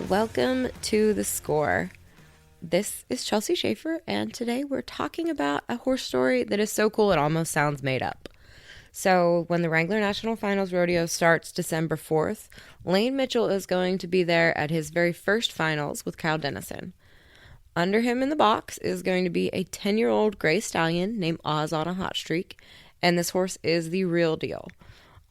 Welcome to The Score. This is Chelsea Schaefer, and today we're talking about a horse story that is so cool it almost sounds made up. So when the Wrangler National Finals Rodeo starts December 4th, Lane Mitchell is going to be there at his very first finals with Kyle Dennison. Under him in the box is going to be a 10-year-old gray stallion named Oz on a Hot Streak, and this horse is the real deal.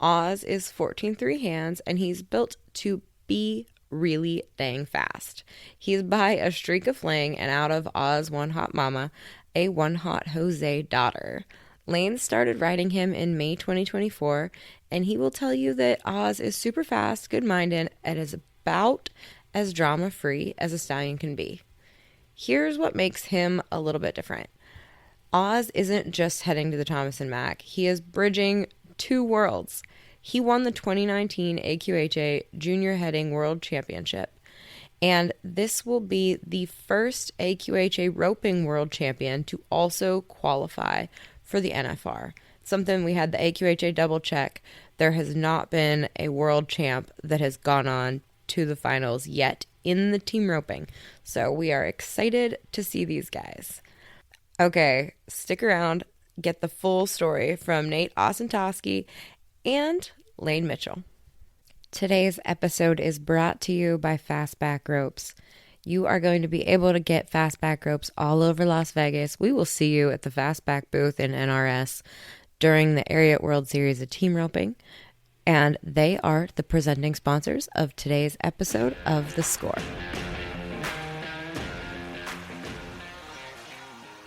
Oz is 14-3 hands, and he's built to be really dang fast. He's by A Streak of Fling and out of Oz One Hot Mama, a One Hot Jose daughter. Lane started riding him in May 2024, and he will tell you that Oz is super fast, good-minded, and is about as drama-free as a stallion can be. Here's what makes him a little bit different. Oz isn't just heading to the Thomas and Mack. He is bridging two worlds. He won the 2019 AQHA Junior Heading World Championship, and this will be the first AQHA Roping World Champion to also qualify for the NFR. Something we had the AQHA double check. There has not been a world champ that has gone on to the finals yet in the team roping, so we are excited to see these guys. Okay, stick around, get the full story from Nate Osentoski and Lane Mitchell. Today's episode is brought to you by Fastback Ropes. You are going to be able to get Fastback Ropes all over Las Vegas. We will see you at the Fastback booth in NRS during the Ariat World Series of Team Roping, and they are the presenting sponsors of today's episode of The Score.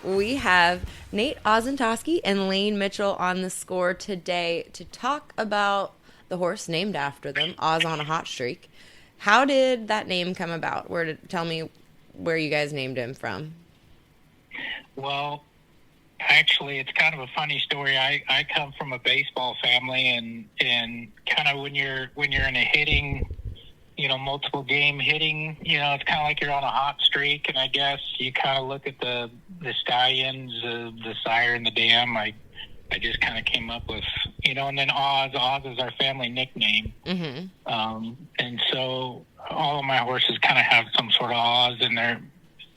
We have Nate Osentoski and Lane Mitchell on The Score today to talk about the horse named after them, Oz on a Hot Streak. How did that name come about? Tell me where you guys named him from. Well, actually, it's kind of a funny story. I come from a baseball family, and kind of when you're in a hitting, multiple game hitting, it's kind of like you're on a hot streak. And I guess you kind of look at the stallions, the sire and the dam. I just kind of came up with, and then Oz is our family nickname. Mm-hmm. And so all of my horses kind of have some sort of Oz in there,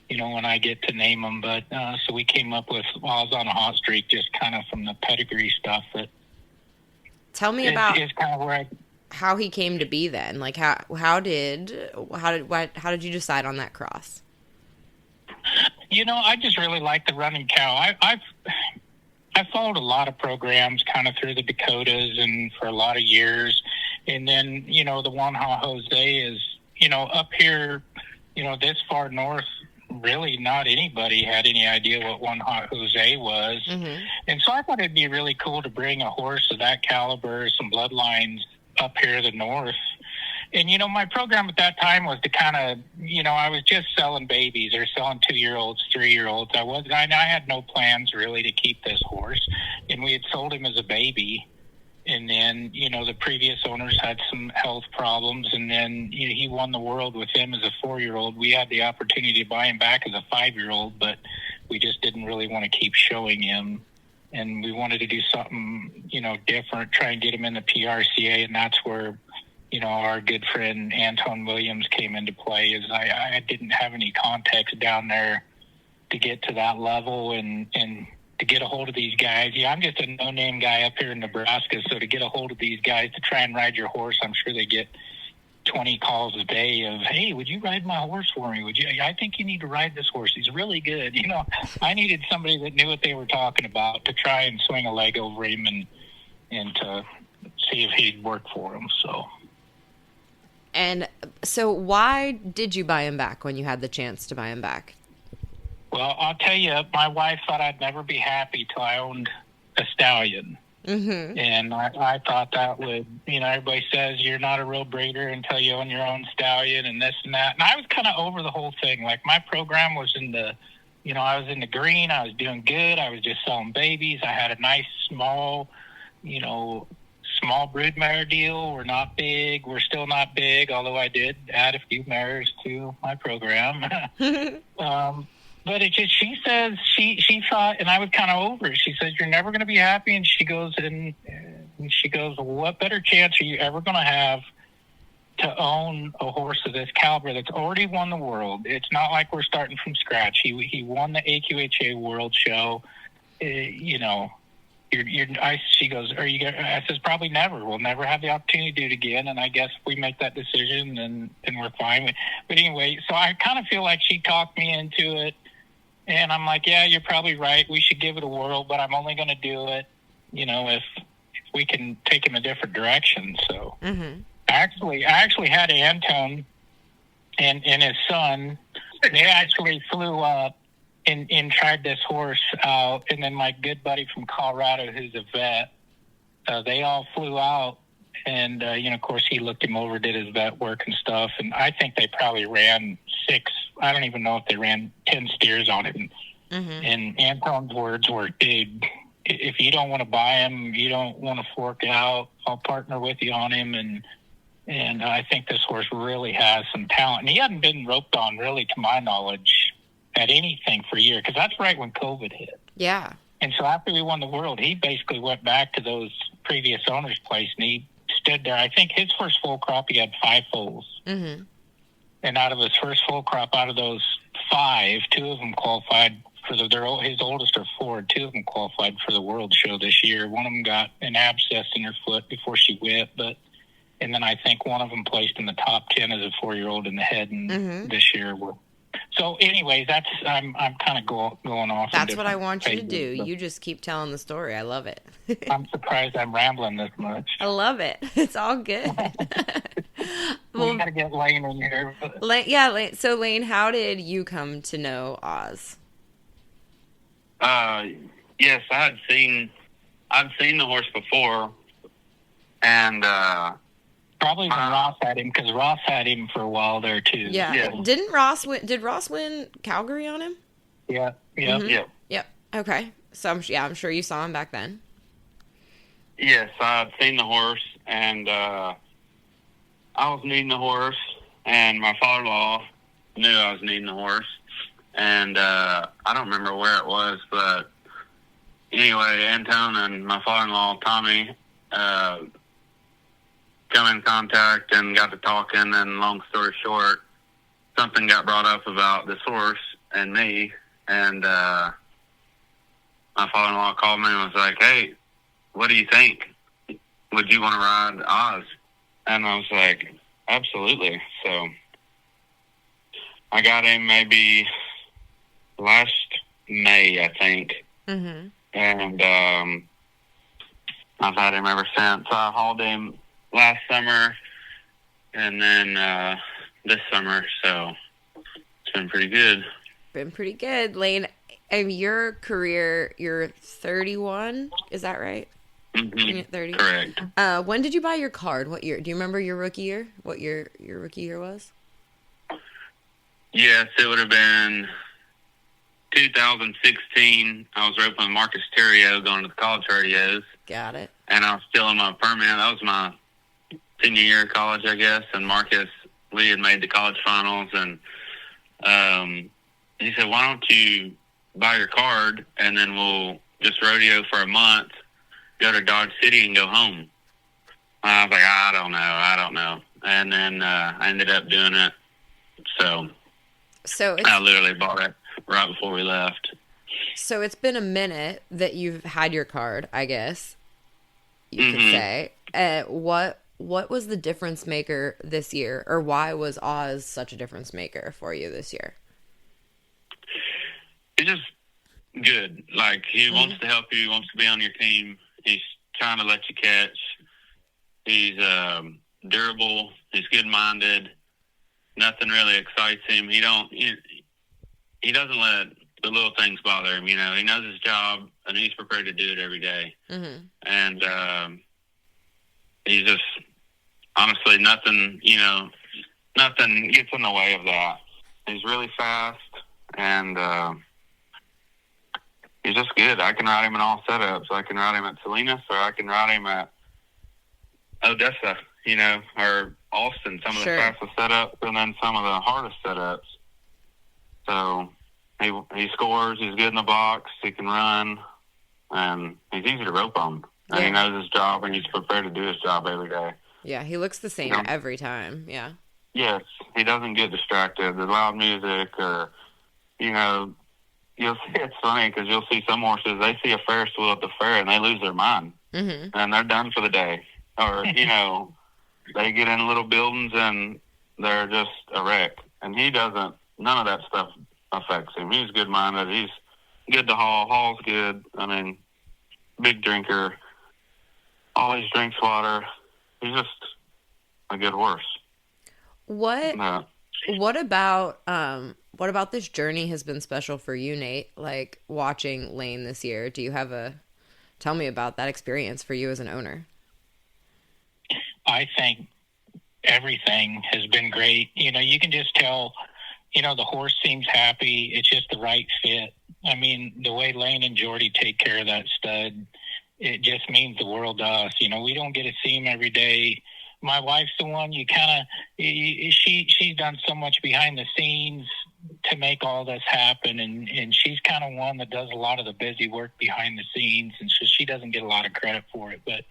when I get to name them. But so we came up with Oz on a Hot Streak, just kind of from the pedigree stuff. Tell me about is kind of where how he came to be then. Like how did you decide on that cross? I just really like the running cow. I've followed a lot of programs kind of through the Dakotas and for a lot of years. And then, the One Hot Jose is, up here, this far north, really not anybody had any idea what One Hot Jose was. Mm-hmm. And so I thought it'd be really cool to bring a horse of that caliber, some bloodlines up here to the north. And, my program at that time was to kind of, I was just selling babies or selling 2-year-olds, 3-year-olds. I had no plans really to keep this horse, and we had sold him as a baby. And then, the previous owners had some health problems, and then he won the world with him as a 4-year-old. We had the opportunity to buy him back as a 5-year-old, but we just didn't really want to keep showing him. And we wanted to do something, different, try and get him in the PRCA, and that's where our good friend Anton Williams came into play. Is I didn't have any context down there to get to that level and to get a hold of these guys. Yeah, I'm just a no-name guy up here in Nebraska, so to get a hold of these guys to try and ride your horse, I'm sure they get 20 calls a day of, hey, would you ride my horse for me? I think you need to ride this horse. He's really good. I needed somebody that knew what they were talking about to try and swing a leg over him and to see if he'd work for him, so... And so why did you buy him back when you had the chance to buy him back? Well, I'll tell you, my wife thought I'd never be happy till I owned a stallion. Mm-hmm. And I thought that would, everybody says you're not a real breeder until you own your own stallion and this and that. And I was kind of over the whole thing. Like my program was in the, I was in the green. I was doing good. I was just selling babies. I had a nice small broodmare deal. We're not big. We're still not big, although I did add a few mares to my program. But it just, she says, she thought, and I was kind of over it. She says, you're never going to be happy. And she goes, what better chance are you ever going to have to own a horse of this caliber that's already won the world. It's not like we're starting from scratch. He won the AQHA World Show. You know, she goes, are you gonna, I says, probably never. We'll never have the opportunity to do it again. And I guess if we make that decision, then we're fine. But anyway, so I kind of feel like she talked me into it. And I'm like, yeah, you're probably right. We should give it a whirl, but I'm only going to do it, you know, if we can take him a different direction. So I actually had Anton and his son. They actually flew up and tried this horse out. And then my good buddy from Colorado, who's a vet, they all flew out. And, you know, of course, he looked him over, did his vet work and stuff. And I think they probably ran 6. I don't even know if they ran 10 steers on him. And Anton's words were, dude, if you don't want to buy him, you don't want to fork out, I'll partner with you on him. And I think this horse really has some talent. And he hadn't been roped on, really, to my knowledge, at anything for a year, because that's right when COVID hit. Yeah. And so after we won the world, he basically went back to those previous owners' place, and he stood there. I think his first full crop, he had 5 foals. And out of his first full crop, out of those 5, 2 of them qualified for his oldest are 4, and 2 of them qualified for the World Show this year. One of them got an abscess in her foot before she whipped, and then I think one of them placed in the top 10 as a 4-year-old in the head this year. So anyways, I'm kind of going off. That's what I want you to do. You just keep telling the story. I love it. I'm surprised I'm rambling this much. I love it. It's all good. Well, we got to get Lane in here. Lane. So Lane, how did you come to know Oz? Yes, I'd seen the horse before, and probably when Ross had him, because Ross had him for a while there too. Yeah. Yeah. Did Ross win Calgary on him? Yeah. Yep. Okay. So I'm sure you saw him back then. Yes, I'd seen the horse, and I was needing the horse, and my father-in-law knew I was needing the horse, and I don't remember where it was, but anyway, Anton and my father-in-law, Tommy, come in contact and got to talking, and long story short, something got brought up about this horse and me, and my father-in-law called me and was like, hey, what do you think? Would you want to ride Oz? And I was like, absolutely. So I got him maybe last May, I think. And I've had him ever since. I hauled him last summer and then this summer, so it's been pretty good. Lane. Your career, you're 31, is that right? 30. Correct. When did you buy your card? What year? Do you remember your rookie year? What your rookie year was? Yes, it would have been 2016. I was roping with Marcus Terrio going to the college radios. Got it. And I was still in my permit. That was my senior year of college, I guess. And Marcus, we had made the college finals, and he said, why don't you buy your card, and then we'll just rodeo for a month, go to Dodge City, and go home. I was like, I don't know. And then I ended up doing it. So I literally bought it right before we left. So it's been a minute that you've had your card, I guess you could say. What was the difference maker this year, or why was Oz such a difference maker for you this year? He's just good. Like, he wants to help you. He wants to be on your team. He's trying to let you catch. He's durable. He's good-minded. Nothing really excites him. He doesn't let the little things bother him. You know, he knows his job, and he's prepared to do it every day. And he's just, honestly, nothing gets in the way of that. He's really fast, and he's just good. I can ride him in all setups. I can ride him at Salinas, or I can ride him at Odessa, or Austin, some of the fastest setups, and then some of the hardest setups. So he scores. He's good in the box. He can run, and he's easy to rope on. And he knows his job, and he's prepared to do his job every day. Yeah, he looks the same every time. Yeah. Yes, he doesn't get distracted. The loud music or, you'll see, it's funny because you'll see some horses, they see a Ferris wheel at the fair and they lose their mind. Mm-hmm. And they're done for the day. Or, they get in little buildings and they're just a wreck. And he doesn't, none of that stuff affects him. He's good-minded. He's good to haul. Haul's good. I mean, big drinker. Always drinks water. He's just a good horse. What about this journey has been special for you, Nate? Like watching Lane this year. Do you have tell me about that experience for you as an owner? I think everything has been great. You can just tell, the horse seems happy. It's just the right fit. I mean, the way Lane and Jordy take care of that stud, it just means the world to us. We don't get to see him every day. My wife's the one she's done so much behind the scenes to make all this happen. And she's kind of one that does a lot of the busy work behind the scenes. And so she doesn't get a lot of credit for it, but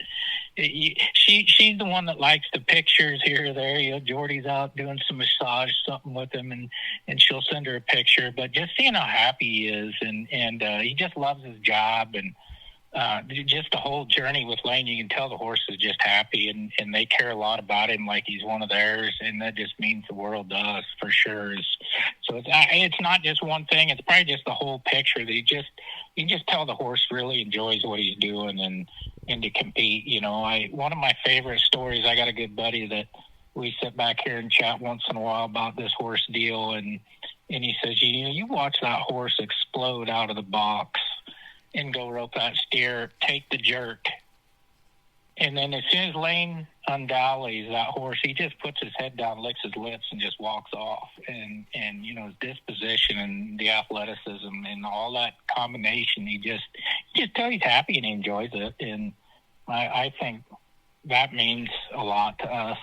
she's the one that likes the pictures here or there. Jordy's out doing some massage, something with him, and she'll send her a picture, but just seeing how happy he is. And he just loves his job. And, just the whole journey with Lane, you can tell the horse is just happy and they care a lot about him like he's one of theirs, and that just means the world to us for sure. So it's not just one thing, it's probably just the whole picture that you just tell the horse really enjoys what he's doing and to compete. One of my favorite stories, I got a good buddy that we sit back here and chat once in a while about this horse deal, and he says, you watch that horse explode out of the box and go rope that steer, take the jerk. And then as soon as Lane undollies that horse, he just puts his head down, licks his lips, and just walks off. And his disposition and the athleticism and all that combination, you just tell he's happy and he enjoys it. And I think that means a lot to us.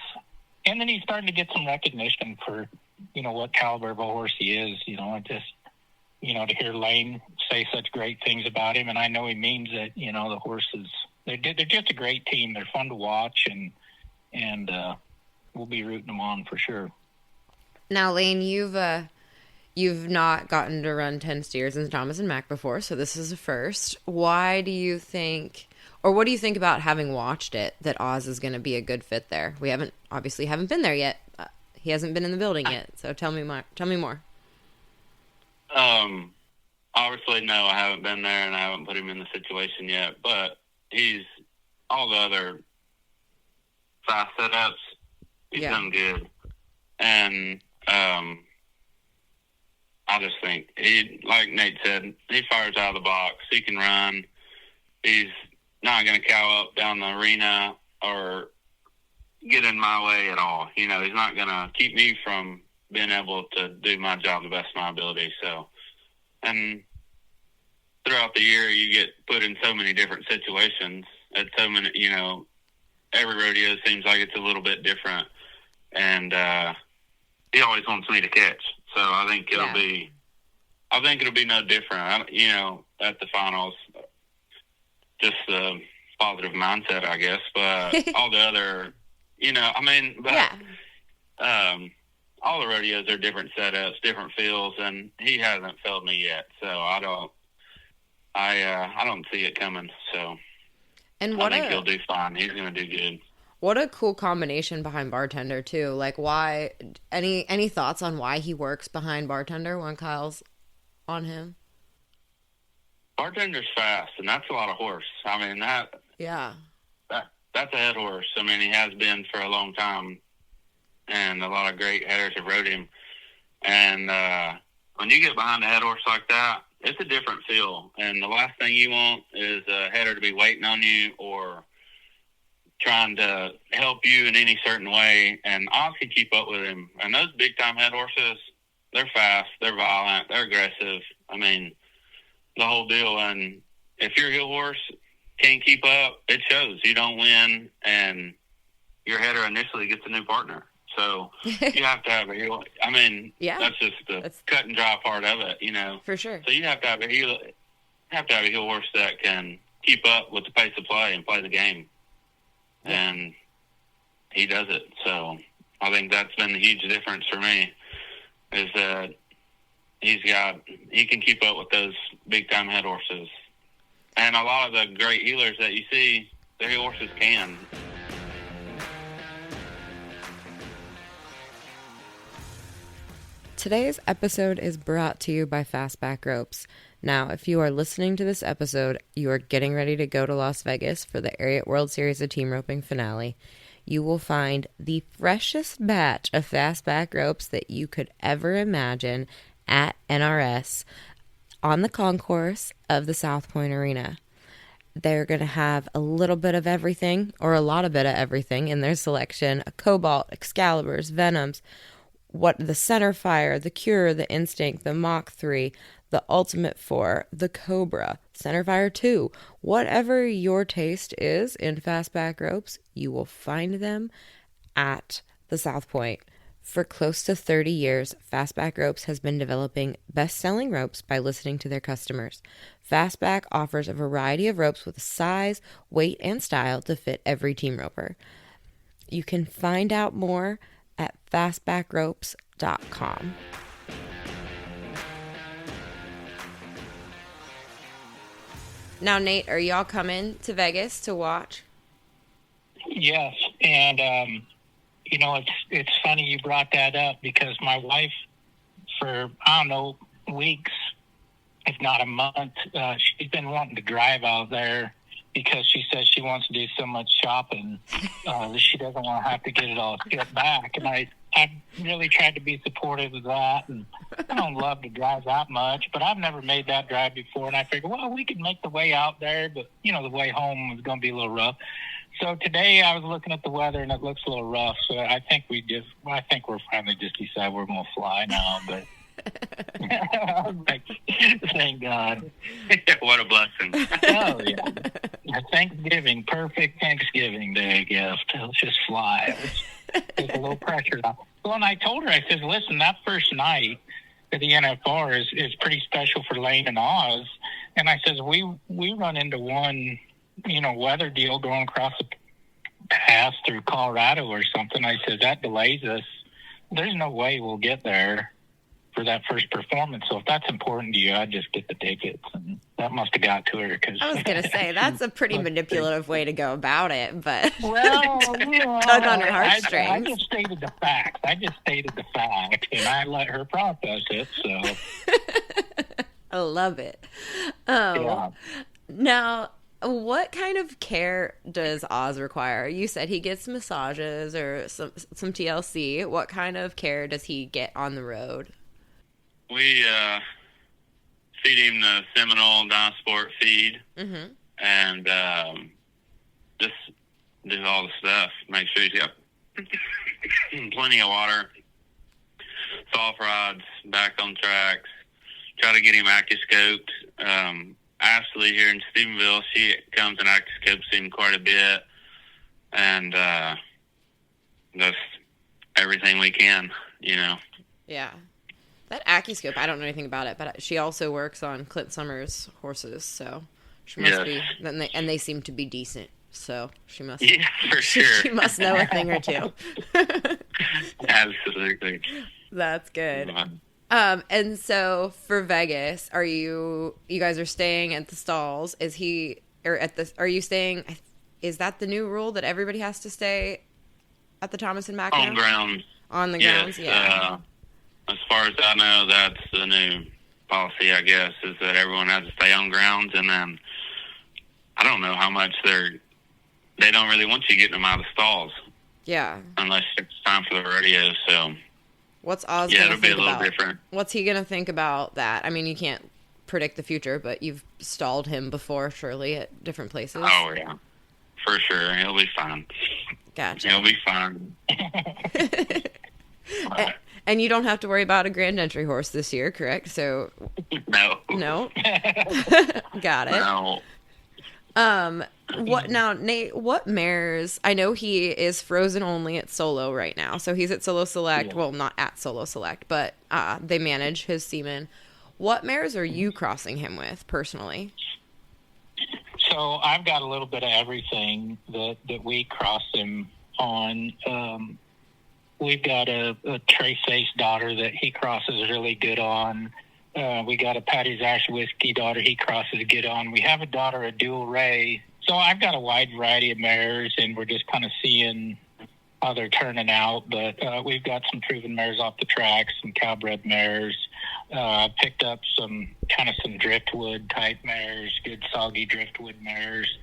And then he's starting to get some recognition for, what caliber of a horse he is. To hear Lane say such great things about him, and I know he means it. The horses, they're just a great team. They're fun to watch, and we'll be rooting them on for sure. Now, Lane, you've not gotten to run 10 steers in Thomas and Mack before, so this is a first. Why do you think, or what do you think about having watched it, that Oz is going to be a good fit there? We haven't been there yet. He hasn't been in the building yet, so tell me more. Obviously, no, I haven't been there and I haven't put him in the situation yet, but he's all the other fast setups. He's done good. And, I just think like Nate said, he fires out of the box. He can run. He's not going to cow up down the arena or get in my way at all. He's not going to keep me from being able to do my job the best of my ability. So, and throughout the year, you get put in so many different situations at so many, every rodeo seems like it's a little bit different. And, he always wants me to catch. So I think it'll be no different. At the finals, just a positive mindset, I guess, but all the other, all the rodeos are different setups, different feels, and he hasn't failed me yet. So I don't see it coming. So and I think he'll do fine. He's going to do good. What a cool combination behind Bartender too. Like, why? Any thoughts on why he works behind Bartender when Kyle's on him? Bartender's fast, and that's a lot of horse. I mean that's a head horse. I mean, he has been for a long time. And a lot of great headers have rode him. And when you get behind a head horse like that, it's a different feel. And the last thing you want is a header to be waiting on you or trying to help you in any certain way. And Oz can keep up with him. And those big-time head horses, they're fast, they're violent, they're aggressive. I mean, the whole deal. And if your heel horse can't keep up, it shows. You don't win, and your header initially gets a new partner. So you have to have a heel. I mean, that's just the cut and dry part of it, For sure. So you have to have a heel horse that can keep up with the pace of play and play the game. Yeah. And he does it. So I think that's been the huge difference for me, is that he can keep up with those big-time head horses. And a lot of the great healers that you see, their horses can. Today's episode is brought to you by Fastback Ropes. Now, if you are listening to this episode, you are getting ready to go to Las Vegas for the Ariat World Series of Team Roping finale. You will find the freshest batch of Fastback Ropes that you could ever imagine at NRS on the concourse of the South Point Arena. They're going to have a little bit of everything, or a lot of bit of everything in their selection: a Cobalt, Excaliburs, Venoms, the Centerfire, the Cure, the Instinct, the Mach 3, the Ultimate 4, the Cobra, Centerfire 2. Whatever your taste is in Fastback Ropes, you will find them at the South Point. For close to 30 years, Fastback Ropes has been developing best-selling ropes by listening to their customers. Fastback offers a variety of ropes with size, weight, and style to fit every team roper. You can find out more at fastbackropes.com. Now, Nate, are y'all coming to Vegas to watch? Yes, and it's funny you brought that up, because my wife, for I don't know, weeks, if not a month, she's been wanting to drive out there because she says she wants to do so much shopping that she doesn't want to have to get it all shipped back. And I've really tried to be supportive of that. And I don't love to drive that much, but I've never made that drive before. And I figured, well, we could make the way out there, but, the way home was going to be a little rough. So today I was looking at the weather, and it looks a little rough. So I think we're finally just decided we're going to fly now. But thank God. What a blessing. Oh, yeah. Thanksgiving, perfect Thanksgiving Day gift. Let's just fly. There's a little pressure. Well, and I told her, I said, listen, that first night at the NFR is pretty special for Lane and Oz. And I says, we run into one, weather deal going across the pass through Colorado or something. I said, that delays us. There's no way we'll get there for that first performance. So if that's important to you, I'd just get the tickets. And that must have got to her. I was going to say, that's a pretty manipulative way to go about it, but well, tug on her heartstrings. I just stated the facts. And I let her process it. So I love it. Yeah. Now, what kind of care does Oz require? You said he gets massages or some TLC. What kind of care does he get on the road? We feed him the Seminole Dynasport feed, and just do all the stuff. Make sure he's got plenty of water, soft rods, back on tracks. Try to get him acuscoped. Ashley here in Stephenville, she comes and acuscopes him quite a bit, and just everything we can, Yeah. That AQHA, I don't know anything about it, but she also works on Clint Summers' horses, so she must be, and they seem to be decent, so she must. Yeah, for sure. She must know a thing or two. Absolutely. That's good. And so for Vegas, you guys are staying at the stalls? Are you staying? Is that the new rule that everybody has to stay at the Thomas and Mack? On grounds. On the grounds, yeah. As far as I know, that's the new policy, I guess, is that everyone has to stay on grounds, and then I don't know how much they don't really want you getting them out of stalls. Yeah. Unless it's time for the rodeo, so. What's Oz going to think about? Yeah, it'll be a little different. What's he going to think about that? I mean, you can't predict the future, but you've stalled him before, surely, at different places. Oh, yeah. For sure. He'll be fine. Gotcha. He'll be fine. And you don't have to worry about a Grand Entry horse this year, correct? So No. Got it. No. What now, Nate? What mares? I know he is frozen only at Solo right now, so he's at Solo Select. Yeah. Well, not at Solo Select, but they manage his semen. What mares are you crossing him with personally? So I've got a little bit of everything that we cross him on. We've got a Trace daughter that he crosses really good on. We got a Patty's Ash Whiskey daughter he crosses good on. We have a daughter, a Dual Ray. So I've got a wide variety of mares, and we're just kind of seeing how they're turning out. But we've got some proven mares off the track, some Cowbred mares. Picked up some driftwood type mares, good soggy driftwood mares.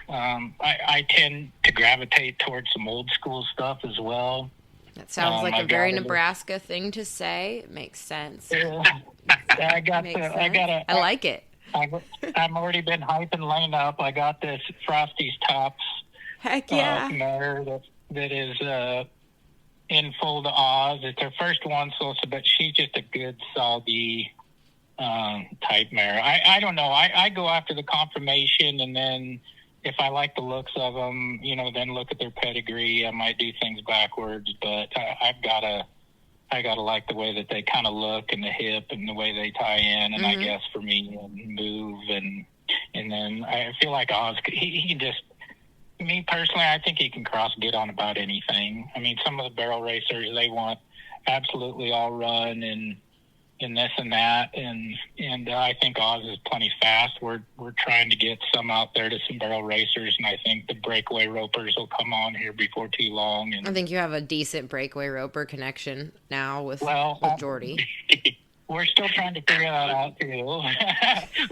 I tend to gravitate towards some old school stuff as well. That sounds like a very Nebraska thing to say. It makes sense. I like it. I've already been hyping Lane up. I got this Frosty's Tops Heck yeah. mare that is in full to Oz. It's her first one, but she's just a good soggy type mare. I don't know. I go after the conformation, and then if I like the looks of them, then look at their pedigree. I might do things backwards, but I gotta like the way that they kind of look and the hip and the way they tie in, and I guess for me, move and then I feel like Oz. He can just. Me personally, I think he can cross good on about anything. I mean, some of the barrel racers, they want absolutely all run and this and that, and I think Oz is plenty fast. We're trying to get some out there to some barrel racers, and I think the breakaway ropers will come on here before too long. And I think you have a decent breakaway roper connection now with Jordy. We're still trying to figure that out, too.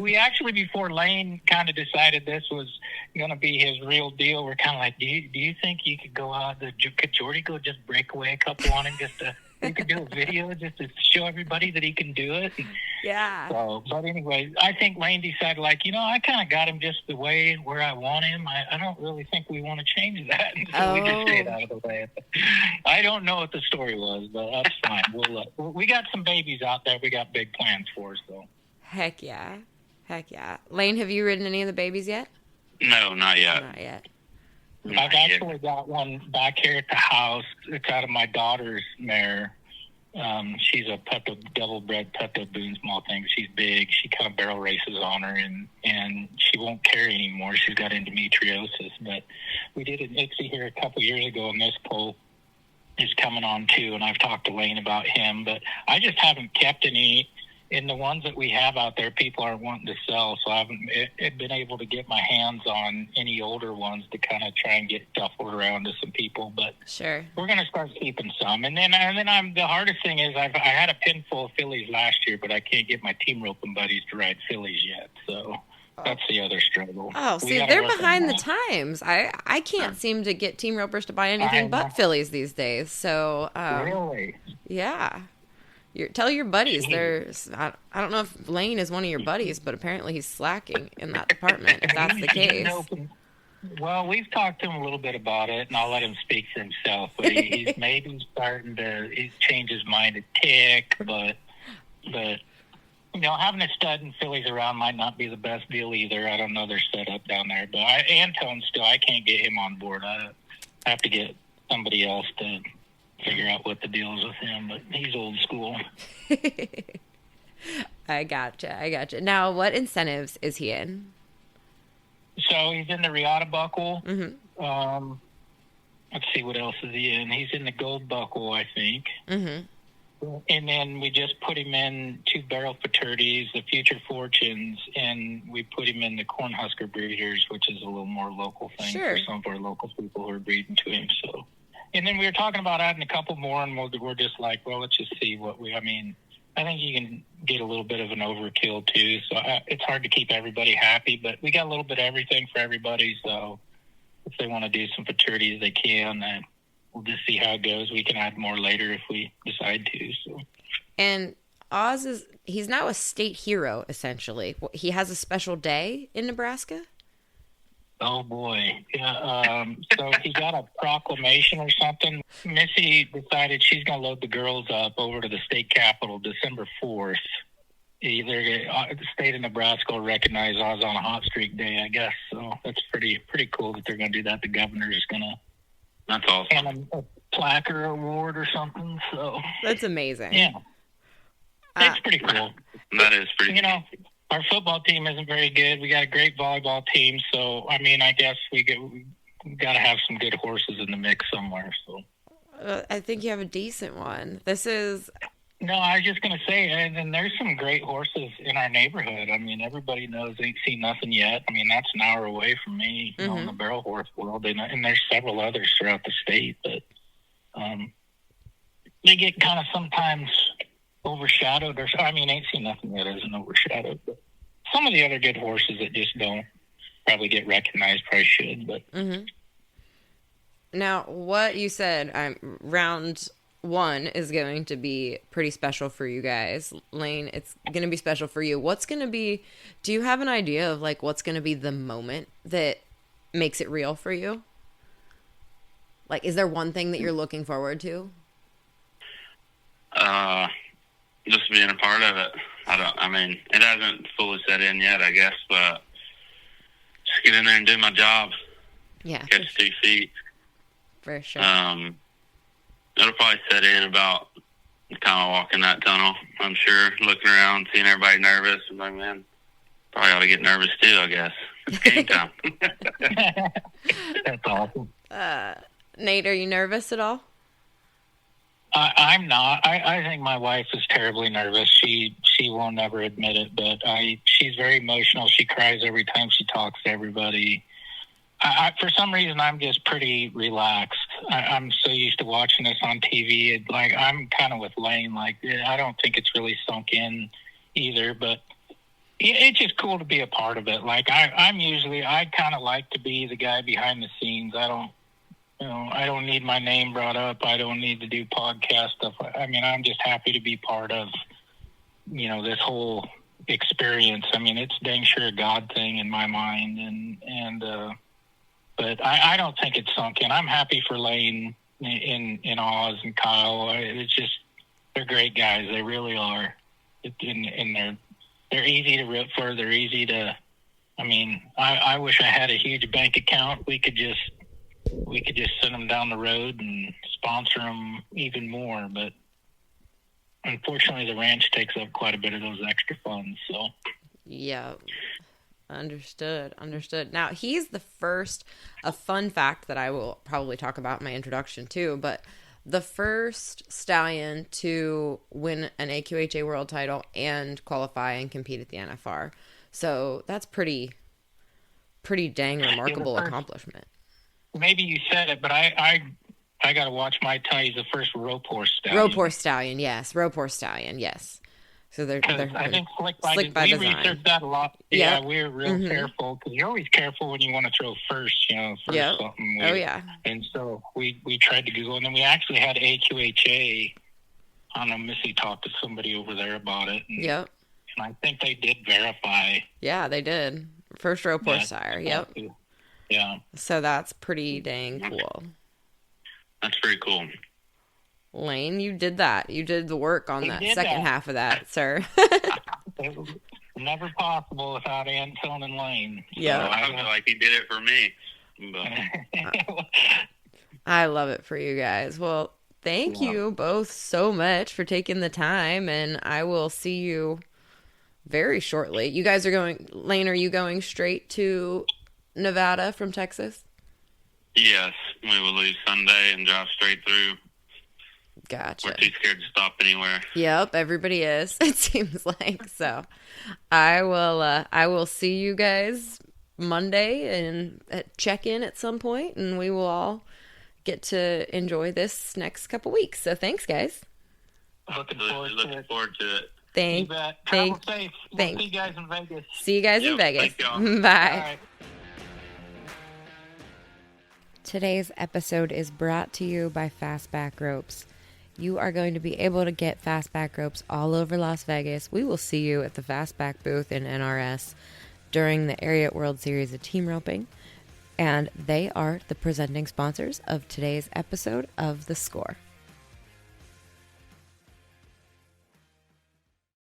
We actually, before Lane kind of decided this was going to be his real deal, we're kind of like, do you think you could go out, could Jordy go just break away a couple on him you could do a video just to show everybody that he can do it? Yeah. So, but anyway, I think Lane decided, I kind of got him just the way where I want him. I don't really think we want to change that. So we just say it out of the way. I don't know what the story was, but that's fine. We got some babies out there we got big plans for, so. Heck yeah. Lane, have you ridden any of the babies yet? No, not yet. Not yet. I've actually got one back here at the house. It's out of my daughter's mare. She's a double-bred Pepto Boone small thing. She's big. She kind of barrel races on her, and she won't carry anymore. She's got endometriosis. But we did an ICSI here a couple years ago, and this pole is coming on too, and I've talked to Lane about him. But I just haven't kept any. In the ones that we have out there, people aren't wanting to sell, so I haven't been able to get my hands on any older ones to kind of try and get shuffled around to some people. But sure, we're going to start keeping some. And then the hardest thing is I had a pin full of fillies last year, but I can't get my team roping buddies to ride fillies yet. So that's the other struggle. Oh, see, they're behind the times. I can't seem to get team ropers to buy anything but fillies these days. So really, yeah. Tell your buddies. I don't know if Lane is one of your buddies, but apparently he's slacking in that department, if that's the case. Well, we've talked to him a little bit about it, and I'll let him speak for himself. But he's maybe starting to change his mind a tick, but having a stud and fillies around might not be the best deal either. I don't know their setup down there. But Antone still, I can't get him on board. I have to get somebody else to figure out what the deal is with him, but he's old school. I gotcha. Now, what incentives is he in? So he's in the Riata Buckle. Mm-hmm. Let's see, what else is he in? He's in the Gold Buckle, I think. Mm-hmm. And then we just put him in 2 barrel fraternities, the Future Fortunes, and we put him in the Cornhusker Breeders, which is a little more local thing for some of our local people who are breeding to him. So. And then we were talking about adding a couple more, and we're just like, well, let's just see I think you can get a little bit of an overkill, too. So it's hard to keep everybody happy, but we got a little bit of everything for everybody. So if they want to do some fraternities, they can. And we'll just see how it goes. We can add more later if we decide to. So. And Oz he's now a state hero, essentially. He has a special day in Nebraska? Oh, boy. Yeah, so he got a proclamation or something. Missy decided she's going to load the girls up over to the state capitol December 4th. Either the state of Nebraska will recognize Oz on a hot streak day, I guess. So that's pretty cool that they're going to do that. The governor is going to That's awesome. hand him a plaque or award or something. So that's amazing. Yeah. It's pretty cool. That is pretty cool. Our football team isn't very good. We got a great volleyball team, so I guess we got to have some good horses in the mix somewhere. So I think you have a decent one. This is... No, I was just going to say, and there's some great horses in our neighborhood. I mean, everybody knows Ain't Seen Nothing Yet. I mean, that's an hour away from me, you know, in the barrel horse world. And there's several others throughout the state. But they get kind of sometimes overshadowed. Ain't Seen Nothing Yet isn't overshadowed. But some of the other good horses that just don't probably get recognized, probably should. But Now, what you said, round 1 is going to be pretty special for you guys. Lane, it's going to be special for you. What's going to be, do you have an idea of like what's going to be the moment that makes it real for you? Like, is there one thing that you're looking forward to? Just being a part of it. It hasn't fully set in yet, I guess, but just get in there and do my job. Yeah. Catch 2 feet. For sure. It'll probably set in about the time I walk in that tunnel. I'm sure, looking around, seeing everybody nervous. I'm like, man, probably ought to get nervous too, I guess. It's game time. that's awesome. Nate, are you nervous at all? I'm not. I think my wife is terribly nervous. She will never admit it, but she's very emotional. She cries every time she talks to everybody. For some reason, I'm just pretty relaxed. I'm so used to watching this on TV. I'm kind of with Lane. I don't think it's really sunk in either, but it's just cool to be a part of it. I kind of like to be the guy behind the scenes. I don't need my name brought up. I don't need to do podcast stuff. I'm just happy to be part of, this whole experience. It's dang sure a God thing in my mind, but I don't think it's sunk in. I'm happy for Lane in Oz and Kyle. It's just, they're great guys. They really are. They're easy to root for. They're easy to, I wish I had a huge bank account. We could just send them down the road and sponsor them even more. But unfortunately, the ranch takes up quite a bit of those extra funds. So yeah. Understood. Now, he's the first, a fun fact that I will probably talk about in my introduction too, but the first stallion to win an AQHA world title and qualify and compete at the NFR. So that's pretty dang remarkable accomplishment. Maybe you said it, but I got to watch my tongue. He's the first rope horse stallion. Rope horse stallion, yes. So they're I think Slick by design. We researched that a lot. Yeah, we're real careful because you're always careful when you want to throw first, something. And so we tried to Google, and then we actually had AQHA. I don't know, Missy talked to somebody over there about it. And I think they did verify. Yeah, they did. First rope horse sire. Yep. Yeah. So that's pretty dang cool. That's very cool. Lane, you did that. You did the work on that second half of that, sir. It was never possible without Antone and Lane. Yeah. So I feel like he did it for me. But. I love it for you guys. Well, thank you both so much for taking the time, and I will see you very shortly. You guys are going, Lane, are you going straight to Nevada from Texas? Yes, we will leave Sunday and drive straight through. Gotcha. We're too scared to stop anywhere. Yep, everybody is. It seems like so. I will see you guys Monday and check in at some point, and we will all get to enjoy this next couple weeks. So thanks, guys. Looking forward to it. Thanks. You bet. Travel safe. We'll see you guys in Vegas. See you guys in Vegas. Bye. Right. Today's episode is brought to you by Fastback Ropes. You are going to be able to get Fastback ropes all over Las Vegas. We will see you at the Fastback booth in NRS during the Area World Series of Team Roping. And they are the presenting sponsors of today's episode of The Score.